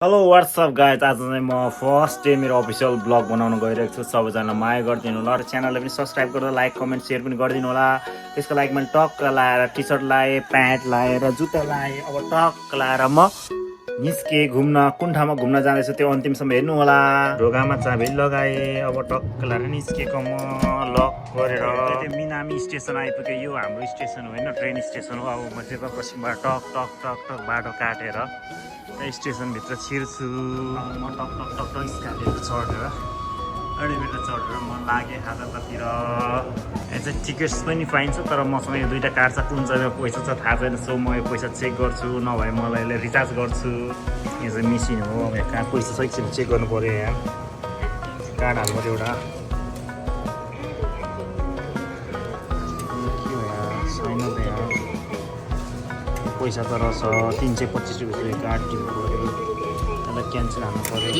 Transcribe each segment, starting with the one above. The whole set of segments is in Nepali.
हेलो वाट्सअप गाइज आज चाहिँ म फर्स्ट डे मेरो अफिसियल ब्लग बनाउन गइरहेको छु। सबैजना माया गरिदिनु होला र च्यानललाई पनि सब्सक्राइब गरेर लाइक कमेन्ट सेयर पनि गरिदिनु होला। त्यसको लागि मैले टक्क लाएर टी सर्ट लाएँ, प्यान्ट लाएर जुत्ता लाएँ। अब टक्क लाएर म निस्केँ घुम्न। कुन ठाउँमा घुम्न जाँदैछु त्यो अन्तिमसम्म हेर्नु होला। ढोकामा चाबी लगाएँ। अब टक्क लाएर निस्केको म लक गरेर त्यो मिनामी स्टेसन आइपुग्यो। यो हाम्रो स्टेसन होइन, ट्रेन स्टेसन हो। अब म चाहिँ पश्चिमबाट टक टक टक टक बाटो काटेर स्टेसनभित्र छिर्छु। म टक टक टक टक स्क्यालेटर चढेर एलिभेटर चढेर म लागेँ हाजततिर। यहाँ चाहिँ टिकट्स पनि पाइन्छ, तर मसँग यो दुईवटा कार्ड छ, कुन चाहिँ पैसा छ थाहा छैन। सो म यो पैसा चेक गर्छु, नभए मलाई यसले रिचार्ज गर्छु। यो चाहिँ मेसिन हो। अब यहाँ कहाँ पैसा छ एकछिन चेक गर्नु पऱ्यो। यहाँ कार्ड हाल्नु पऱ्यो एउटा। के हो यहाँ छैन त यहाँ पैसा त रहेछ 325 रुपियाँ कार्ड टिप्नु पऱ्यो। त्यसलाई क्यान्सल हाल्नु पऱ्यो।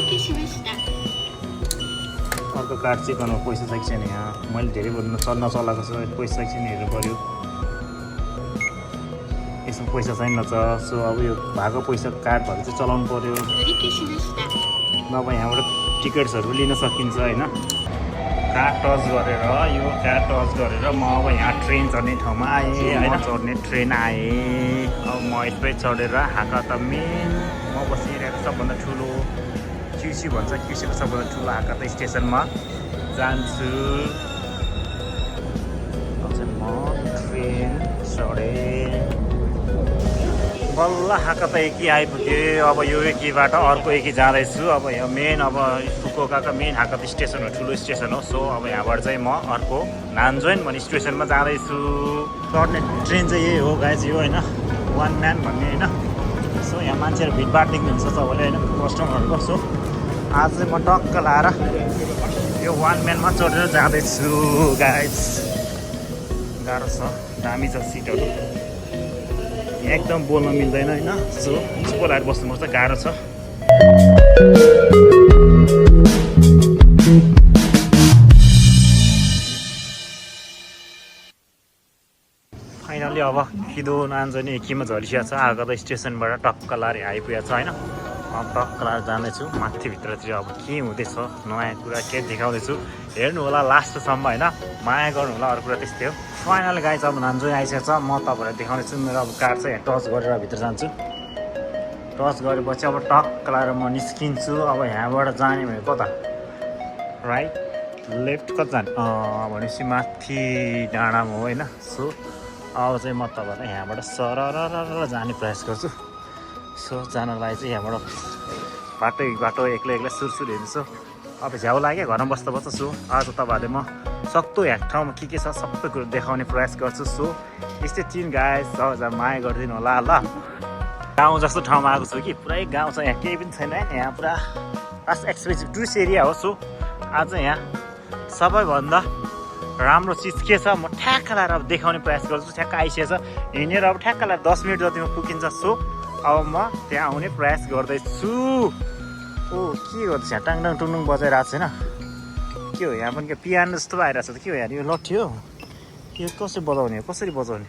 अर्को कार्ड चेक गर्नु पैसा छ कि छैन। यहाँ मैले धेरै नचलाएको छ, पैसा छ कि छैन हेर्नु पऱ्यो। यसमा पैसा छैन छ। सो अब यो भएको पैसा कार्ड भएको चाहिँ चलाउनु पऱ्यो, नभए यहाँबाट टिकट्सहरू लिन सकिन्छ होइन। कार्ड टच गरेर यो कार्ड टच गरेर म अब यहाँ ट्रेन चढ्ने ठाउँमा आएँ होइन। चढ्ने ट्रेन आएँ। अब म यसमै चढेर हाका मेन म बसिरहेको सबभन्दा ठुलो क्युसी भन्छ, क्युसीको सबभन्दा ठुलो हाका स्टेसनमा जान्छु। अब चाहिँ म ट्रेन चढेँ। बल्ल हाका एकी आइपुगेँ। अब यो एकीबाट अर्को एकी जाँदैछु। अब यो मेन अब फुकुओकाको मेन हाका स्टेसन हो, ठुलो स्टेसन हो। सो अब यहाँबाट चाहिँ म अर्को नान्जोइन भन्ने स्टेसनमा जाँदैछु। चढ्ने ट्रेन चाहिँ यही हो गाइज, यो होइन वान म्यान भन्ने होइन। सो यहाँ मान्छेहरू भिडभाड देख्नुहुन्छ सबैले होइन, कस्टमरहरूको। सो आज चाहिँ म टक्क लाएर यो वान म्यानमा चढेर जाँदैछु गाइज। गाह्रो छ, दामी छ सिटहरू, एकदम बोल्न मिल्दैन होइन। सो चुप लाएर बस्नुपर्छ, गाह्रो छ। फाइनली अब खिदो नान्जोइन एकीमा झरिसिया छ। आएको त स्टेसनबाट टक्क लाएर आइपुगेको छ होइन। अब टक्क लाएर जाँदैछु माथिभित्रतिर। अब के हुँदैछ नयाँ कुरा के देखाउँदैछु हेर्नु होला लास्टसम्म होइन। माया गर्नु होला, अरू कुरा त्यस्तै हो। फाइनल गाइज अब नान्जोइन आइसकेको छ। म तपाईँलाई देखाउँदैछु। मेरो अब कार्ड चाहिँ टच गरेर भित्र जान्छु। टच गरेपछि अब टक्क लाएर म निस्किन्छु। अब यहाँबाट जाने भने कता, राइट लेफ्ट कता जाने भनेपछि माथि डाँडामा हो होइन। सो अब चाहिँ म तपाईँलाई यहाँबाट सरर जाने प्रयास गर्छु। सो जानलाई चाहिँ यहाँबाट बाटो एक्लै सुरसुर हेर्छु। अब झ्याउ लाग्यो घरमा बस्दा बस्दा। सो आज तपाईँहरूले म सक्दो यहाँ ठाउँमा के छ सबै कुरो देखाउने प्रयास गर्छु। सो यस्तै चिन गाइस, सबैजना माया गरिदिनु होला ल। गाउँ जस्तो ठाउँमा आएको छु कि पुरै गाउँ छ, यहाँ केही पनि छैन। यहाँ पुरा खास एक्सपेन्सिभ टुरिस्ट एरिया हो। सो आज यहाँ सबैभन्दा राम्रो चिज के छ म ठ्याक्क लाएर अब देखाउने प्रयास गर्छु। ठ्याक्क आइसकेछ, हिँडेर अब ठ्याक्क लाएर 10 मिनट जतिमा पुगिन्छ। सो अब म त्यहाँ आउने प्रयास गर्दैछु। ओ के गर्दैछ यहाँ, टाङटाङ टुङटुङ बजाइरहेको छैन के हो। यहाँ पनि के पियानो जस्तो आइरहेको छ त के हो यहाँ। यो लट्ठी हो, यो कसरी बजाउने हो, कसरी बजाउने,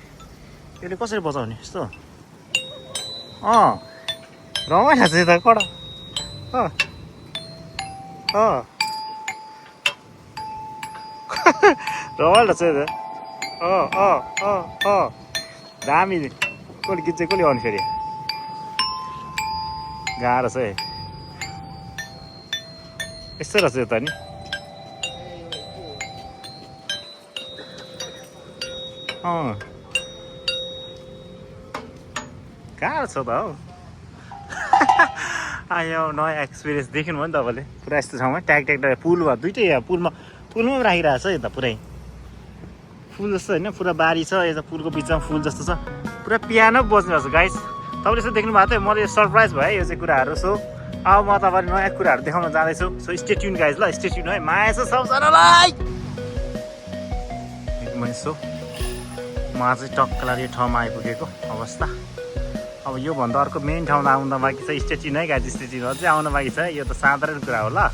यसले कसरी बजाउने यस्तो। रमाइलो छ त कडा। रमाइलो छ त। दामी। कसले गीत चाहिँ कसले आउने फेरि, गाह्रो छ है। यस्तो रहेछ यो त नि। गाह्रो छ त हौ। आयो नयाँ एक्सपिरियन्स देख्नु भयो नि तपाईँले। पुरा यस्तो ठाउँमा ट्याक पुल भयो दुइटै। यहाँ पुलमा पनि राखिरहेको छ यो त पुरै फुल जस्तो होइन। पुरा बारी छ, यो त पुलको बिचमा फुल जस्तो छ। पुरा पियानो बज्नु रहेछ गाइस। तपाईँले यसो देख्नु भएको थियो, मैले सरप्राइज भयो यो चाहिँ कुराहरू। सो अब म तपाईँलाई नयाँ कुराहरू देखाउन जाँदैछु। सो स्टे ट्युन गाइस ल, स्टे ट्युन है। माया छ सबजनालाई। सो म चाहिँ टक्क लाएर यो ठाउँमा आइपुगेको अवस्था। अब योभन्दा अर्को मेन ठाउँमा आउन बाँकी छ। स्टे ट्युन है गाइस, स्टे ट्युन अझै आउन बाँकी छ। यो त साधारण कुरा हो ल,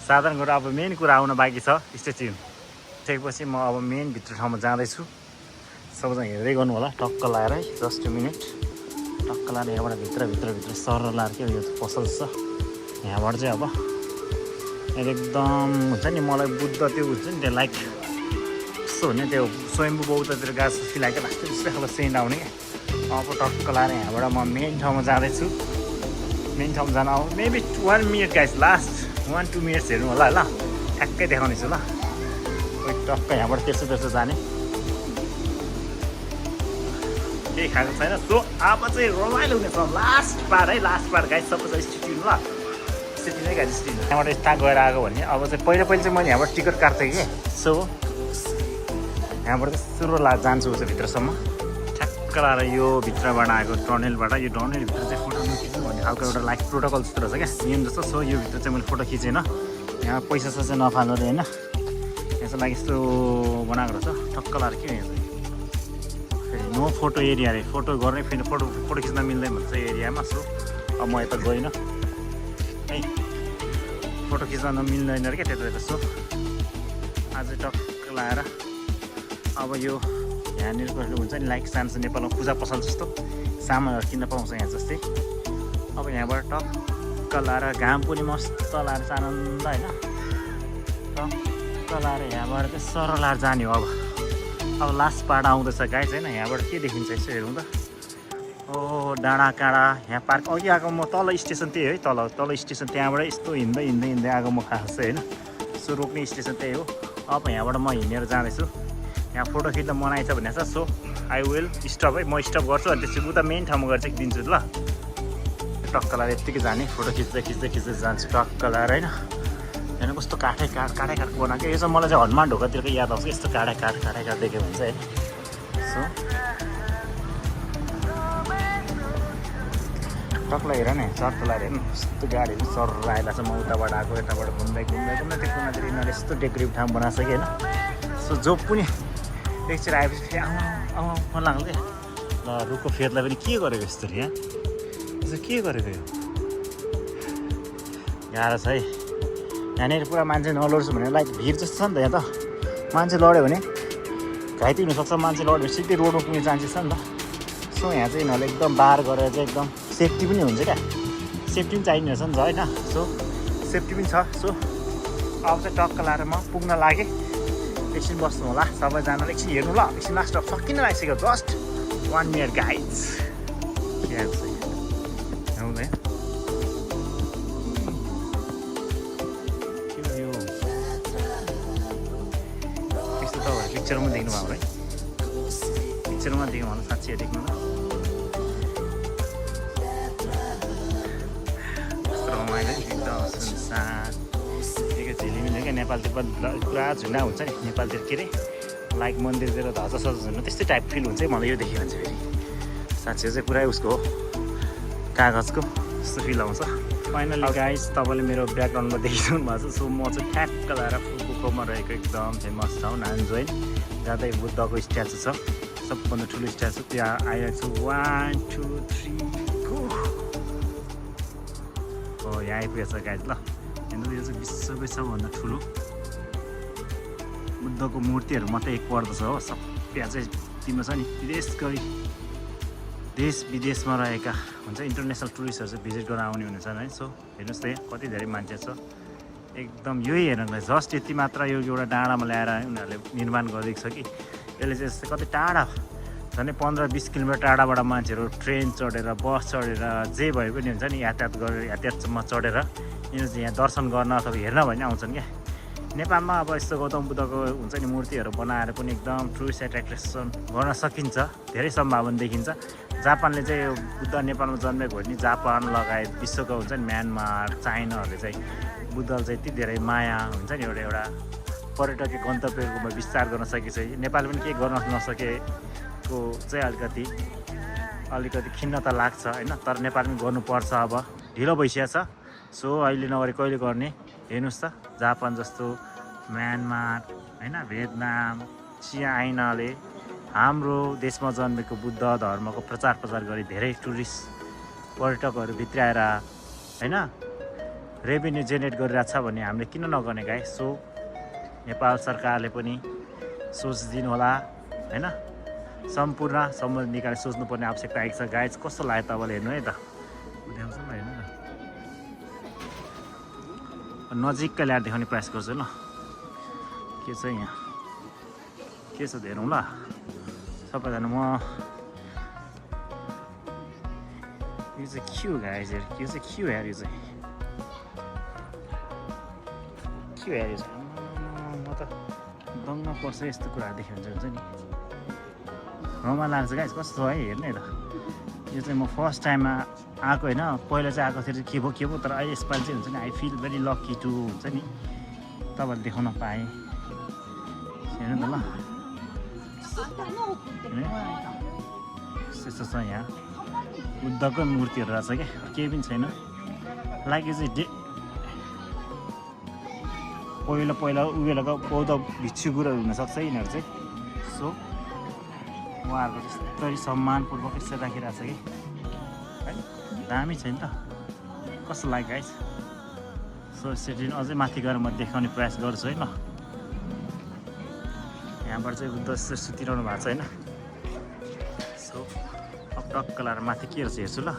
साधारण कुरा। अब मेन कुरा आउन बाँकी छ, स्टे ट्युन। त्यसपछि म अब मेन भित्र ठाउँमा जाँदैछु। सबैजना हेर्दै गर्नु होला टक्क लाएर है। जस्ट 2 मिनट टक्क लाएर यहाँबाट भित्र सर लाएर के यो पसल छ यहाँबाट चाहिँ अब एकदम हुन्छ नि मलाई बुद्ध त्यो हुन्छ नि त्यो लाइक कस्तो हुने त्यो स्वयम्भू बौद्धतिर गाछ फिलाएको लाग्छ त्यस्तै खालको सेन्ट आउने क्या अब टक्क लाएर यहाँबाट म मेन ठाउँमा जाँदैछु मेन ठाउँमा जान अब maybe 1 minute guys last 1-2 minutes हेर्नु होला ल ठ्याक्कै देखाउनेछु ल टक्क यहाँबाट तेर्सो जाने केही खाएको छैन सो अब चाहिँ रमाइलो हुनेछ लास्ट पार्ट गाइस सबै स्टिनु ल स्थिति नै गाडी स्थिति यहाँबाट यता गएर आएको भने अब चाहिँ पहिला चाहिँ मैले यहाँबाट टिकट काट्थेँ कि सो यहाँबाट चाहिँ सुरु जान्छु चाहिँ भित्रसम्म ठ्याक्क लाएर यो भित्रबाट आएको टनलबाट यो टनलभित्र चाहिँ फोटो नखिच्नु भन्ने खालको एउटा लाइक प्रोटोकल जस्तो रहेछ क्या नियम जस्तो सो यो भित्र चाहिँ मैले फोटो खिचेन यहाँ पैसा चाहिँ नफाल्नु अरे होइन यहाँ चाहिँ लाइक यस्तो बनाएको रहेछ ठक्क लाएर के यहाँ चाहिँ नो फोटो एरिया अरे फोटो गर्ने फेरि फोटो खिच्न मिल्दैन भन्छ एरियामा सो अब म यता गइनँ है फोटो खिच्न नमिल्दैन अरे क्या त्यतातिर सो आज टक्क लाएर अब यो यहाँनिर कसले हुन्छ नि लाइक सानो नेपालमा पूजा पसल जस्तो सामानहरू किन्न पाउँछ यहाँ जस्तै अब यहाँबाट टक्क लाएर घाम पनि मस्त लाएर चाहिँ आनन्द होइन टक्क लाएर यहाँबाट चाहिँ सर लाएर जाने हो अब लास्ट पार्ट आउँदैछ गाइस होइन यहाँबाट के देखिन्छ यसो हेरौँ त ओ डाँडा काँडा यहाँ पार्क अघि आएको म तल स्टेसन त्यही है तल स्टेसन त्यहाँबाट यस्तो हिँड्दै आएको म खास चाहिँ होइन सो रोक्ने स्टेसन त्यही हो अब यहाँबाट म हिँडेर जाँदैछु यहाँ फोटो खिच्न मनाइ छ भनेको छ सो आई विल स्टप है म स्टप गर्छु अनि त्यसपछि उता मेन ठाउँमा गएर चाहिँ दिन्छु ल टक्क लाएर यत्तिकै जाने फोटो खिच्दै जान्छु टक्क लाएर होइन हेर्नु कस्तो काठै काठ बनाएको यो चाहिँ मलाई चाहिँ हनुमान ढोकातिरको याद आउँछ यस्तो काठै काठ देख्यो भने चाहिँ सो टक्क हेर न चट्ट लाएर हेर्नु यस्तो गाडीहरू सर आएर चाहिँ म उताबाट आएको यताबाट घुम्दै त्यो कुनातिर यिनीहरूले यस्तो डेकोरेटिभ ठाउँ बनाएको छ कि होइन सो जो पनि एकचोटि आएपछि फेरि आउँ मन लाग्यो क्या ल रुखको फेदलाई पनि के गरेको यस्तो यहाँ के गरेको यो गाह्रो छ है यहाँनिर पुरा मान्छे नलड्छु भने लाइक भिड जस्तो छ नि त यहाँ त मान्छे लड्यो भने घाइते हुनसक्छ मान्छे लड्यो भने सिधै रोडमा पुग्ने चान्सेस छ नि त सो यहाँ चाहिँ यिनीहरूले एकदम बार गरेर चाहिँ एकदम सेफ्टी पनि हुन्छ क्या सेफ्टी पनि चाहिने रहेछ नि त होइन सो सेफ्टी पनि छ सो अब चाहिँ टक्क लाएर म पुग्न लागेँ एकछिन बस्नु होला सबैजनाले एकछिन हेर्नु ल एकछिन लास्ट अफ सकिन लागिसक्यो जस्ट 1 मिनट गाइड्स आउँदैन त्यस्तो तपाईँहरू पिक्चरमा देख्नुभयो है पिक्चरमा देख्नु होला साँच्चै देख्नु ल कस्तो रमाइलो एकदम सुनसान झिलिमिली क्या नेपालतिर पुरा झुन्डा हुन्छ नि नेपालतिर के अरे लाइक मन्दिरतिर धजा सजा झुन्डा त्यस्तै टाइप फिल हुन्छ है मलाई यो देख्यो भने चाहिँ फेरि साँच्चै चाहिँ पुरै उसको हो कागजको जस्तो फिल आउँछ फाइनली गाइस तपाईँले मेरो ब्याकग्राउन्डमा देखिसक्नु भएको छ सो म चाहिँ ठ्याक्क लगाएर फुकुकोमा रहेको एकदम फेमस ठाउँ नान्जोइन जहाँ चाहिँ बुद्धको स्ट्याचु छ सबभन्दा ठुलो स्ट्याचु त्यहाँ आइरहेको छु 1 2 3 हो यहाँ आइपुगेको छ गाइस ल हेर्नु यो चाहिँ विश्वकै सबभन्दा ठुलो बुद्धको मूर्तिहरू मात्रै एक पर्दछ हो सब यहाँ चाहिँ तिम्रो छ नि देश विदेशमा रहेका हुन्छ इन्टरनेसनल टुरिस्टहरू चाहिँ भिजिट गर्न आउने हुनेछ है सो हेर्नुहोस् त कति धेरै मान्छे छ एकदम यही हेर्नुलाई जस्ट यति मात्र यो एउटा डाँडामा ल्याएर उनीहरूले निर्माण गरिदिएको छ कि यसले चाहिँ यस्तै कति टाढा झन् 15-20 किलोमिटर टाढाबाट मान्छेहरू ट्रेन चढेर बस चढेर जे भए पनि हुन्छ नि यातायातमा चढेर यिनीहरू चाहिँ यहाँ दर्शन गर्न अथवा हेर्न भने आउँछन् क्या नेपालमा अब यस्तो गौतम बुद्धको हुन्छ नि मूर्तिहरू बनाएर पनि एकदम टुरिस्ट एट्र्याक्सन गर्न सकिन्छ धेरै सम्भावना देखिन्छ जापानले चाहिँ यो बुद्ध नेपालमा जन्मेको हो नि जापान लगायत विश्वको हुन्छ नि म्यानमार चाइनाहरूले चाहिँ बुद्धलाई चाहिँ यति धेरै माया हुन्छ नि एउटा पर्यटकीय गन्तव्यमा विस्तार गर्न सकेको छ नेपाल पनि केही गर्न नसकेको चाहिँ अलिकति खिन्नता लाग्छ होइन तर नेपाल पनि गर्नुपर्छ अब ढिलो भइसकेको छ सो अहिले नगरे कहिले गर्ने हेर्नुहोस् त जापान जस्तो म्यानमार होइन भियतनाम चाइनाले हाम्रो देशमा जन्मेको बुद्ध धर्मको प्रचार गरी धेरै टुरिस्ट पर्यटकहरू भित्राएर होइन रेभेन्यू जेनेरेट गरिरहेको छ भने हामीले किन नगर्ने गाई सो नेपाल सरकारले पनि सोचिदिनु होला होइन सम्पूर्ण सम्बन्ध निकालेर सोच्नुपर्ने आवश्यकता आएको छ गाइज। कस्तो लाग्यो तपाईँले हेर्नु है त, देखाउँछ ल हेर्नु न, नजिककै ल्याएर देखाउने प्रयास गर्छु ल। के छ यहाँ के छ हेरौँ ल सबैजना। म यो चाहिँ के हो गाइज, यो चाहिँ के हो यार, यो चाहिँ के हो यार, यो चाहिँ म त दङ्ग पर्छ यस्तो कुराहरू देख्यो भने हुन्छ नि, रमाइलो लाग्छ गाइज। कस्तो है हेर्नु है त, यो चाहिँ म फर्स्ट टाइममा आएको होइन, पहिला चाहिँ आएको थियो के भयो तर अहिले यसपालि चाहिँ हुन्छ नि, I feel very lucky to हुन्छ नि तपाईँहरूले देखाउन पाएँ। हेर्नु त ल यस्तो छ यहाँ बुद्धको मूर्तिहरू रहेछ क्या, केही पनि छैन लाइक यो चाहिँ पहिला उयोको बौद्ध भिक्षु गुरुहरू हुनसक्छ यिनीहरू चाहिँ। सो उहाँहरूको त्यस्तै सम्मानपूर्वक यसरी राखिरहेको छ कि है, दामी छ नि त, कस्तो लाग्यो गाइस। सो यसरी अझै माथि गएर म देखाउने प्रयास गर्छु है ल। यहाँबाट चाहिँ बुद्ध सुतिरहनु भएको छ होइन। सो अब टक्क लाएर माथि के रहेछ हेर्छु ल।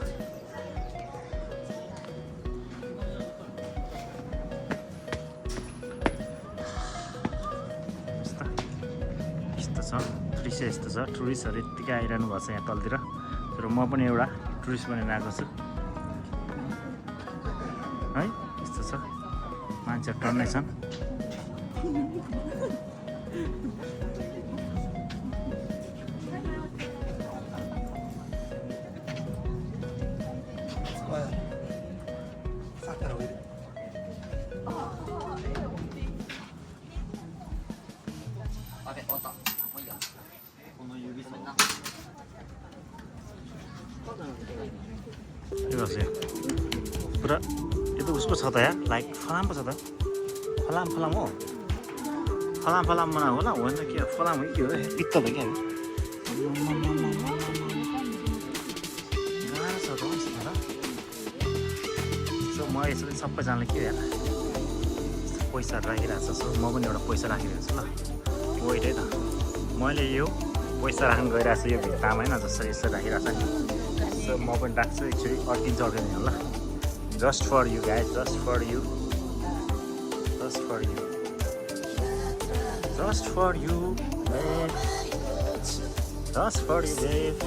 यस्तो छ दृश्य, यस्तो छ टुरिस्टहरू यत्तिकै आइरहनु भएको छ यहाँ तलतिर। तर म पनि एउटा टुरिस्ट बनेर आएको छु है। यस्तो छ मान्छेहरू टन्नै छन्। पुरा यो त उसको छ त यार, लाइक फलाम पो छ त, फलाम हो, फलाम मना होला हो नि त, के फलाम हो कि हो पित्त त क्या गाह्रो छ त र। सो म यसरी सबैजनाले के यार पैसाहरू राखिरहेको छ। सो म पनि एउटा पैसा राखिरहेको छु ल, वेट है त, मैले यो पैसा राख्नु गइरहेको छु यो भित्तामा होइन, जसरी यसरी राखिरहेको छ नि। सो म पनि राख्छु एकचोटि अड्किन्छ ल, just for you guys, just for you, just for you, just for you babe, just for you babe।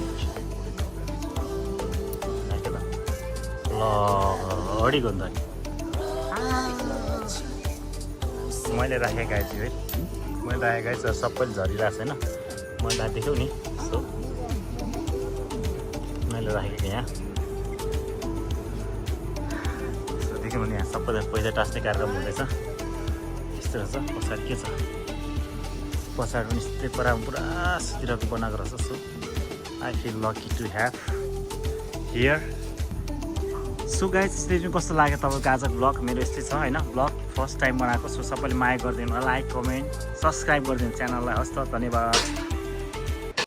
ल अडिको नि त मैले राखेको गाई छु है, मैले राखेको गाई छ सबैले झरिरहेको छ होइन, मैले राखेको नि। सो मैले राखेको यहाँ देख्यो भने यहाँ सबैजना पैसा टास्ने कार्यक्रम हुँदैछ। यस्तो रहेछ पछाडि के छ, पछाडि पनि यस्तै परामा पुरा सुतिरहेको बनाएको रहेछ। So I feel lucky to have here. So guys यसरी कस्तो लाग्यो तपाईँको आजको ब्लग, मेरो यस्तै छ होइन, ब्लग फर्स्ट टाइम बनाएको। सो सबैले माया गरिदिनु, लाइक कमेन्ट सब्सक्राइब गरिदिनु च्यानललाई। हस् त, धन्यवाद।